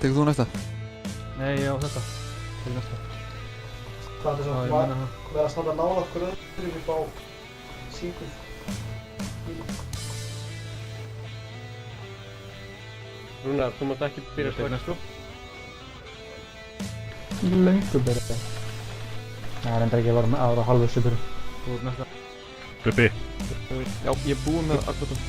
Tekur þú næsta? Nei, ég á þetta. Til næsta. Hvað er Já, þess ég að meina það. vera að standa nála okkur öðru upp á síkuð? Rúnar, þú mátt ekki byrja Ég tek strax. næstu. Löngu byrja. Það er enda ekki að vera með aðra halvu svipur. Þú ert næsta. Bubbi, Já, ég er búinn með Aquatum.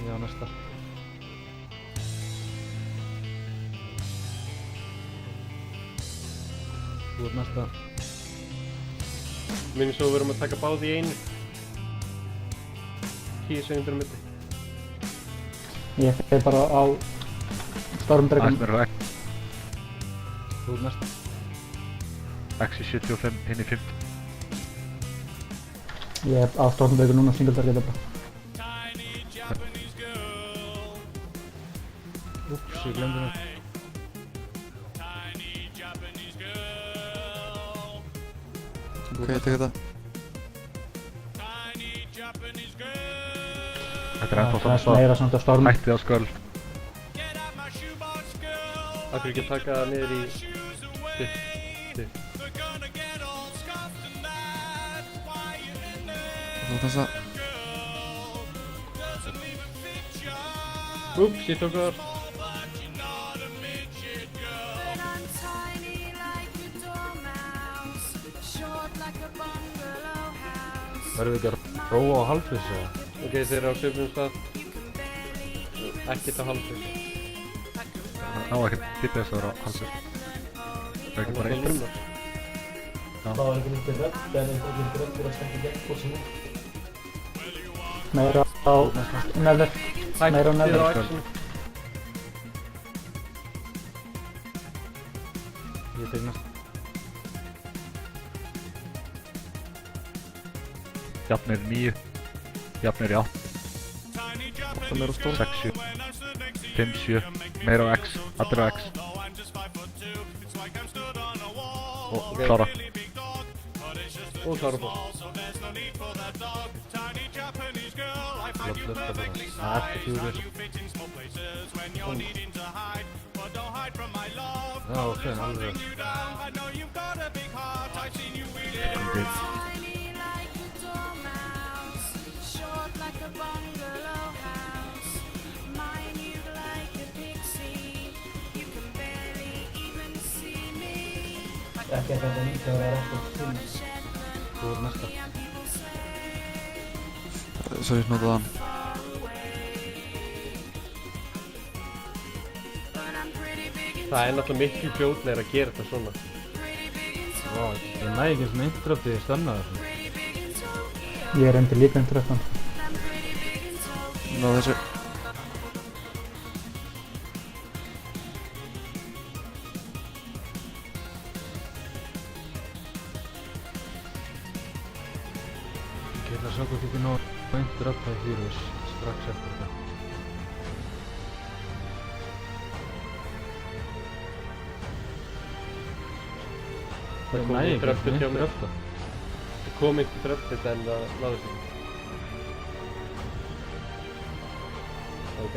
Ég á næsta. Þú ert næsta. Minnum svo við verum að taka báði í einu. 10 sekundur á milli. Ég fer bara á Stormdragon. aðeins meira X, Þú ert næsta. X í 75, hinn í 50. Ég er á Stormdragon núna, single target bara. Úps, ég glemdi mér. Ok, ég tek þetta. Þetta er ennþá Það saman er stað. meira samt á Storm. Hættið á sköld. Akkur ekki taka það niður í stitt. Þú þessa. Úps, ég tók það. Verðum við ekki að róa á halfis eða? Ok, þeir eru á svipum stað. Ekkert á halvfis. Það á ekkert tippið þess að vera á halvfis. Það er ekki bara einn. Rúnar. Það var ekki lítið rödd, en ekki lítið rödd fyrir að standa gegn fórsinu. Meira á Nether. Meira á Hættið Nether. á X-inu. Ég tek næsta. Jafnir 9, jafnir í 8, Það meira stór. 6, 7, 5, 7, meira á X, allir á X. Og klára. Og klára på. Lótt lufta bara. Það er ekki fjúrið. Já, ok, alveg. Ekki að þetta nýtt að vera ekkert til. Þú ert næsta. Sorry, notaði hann. Það er náttúrulega miklu fljótlegir að gera þetta svona. Vá, ég næ ekki eins og interruptið í stanna þessu. Ég er endur líka undir þetta. Náðu þessu. Ég ætla að sjá hvort ég ekki ná að interrupta í Furious strax eftir þetta. Það kom næ ekki interrupted eins hjá og mér. interrupta. Það kom interrupted en það náðist ekki. Ok.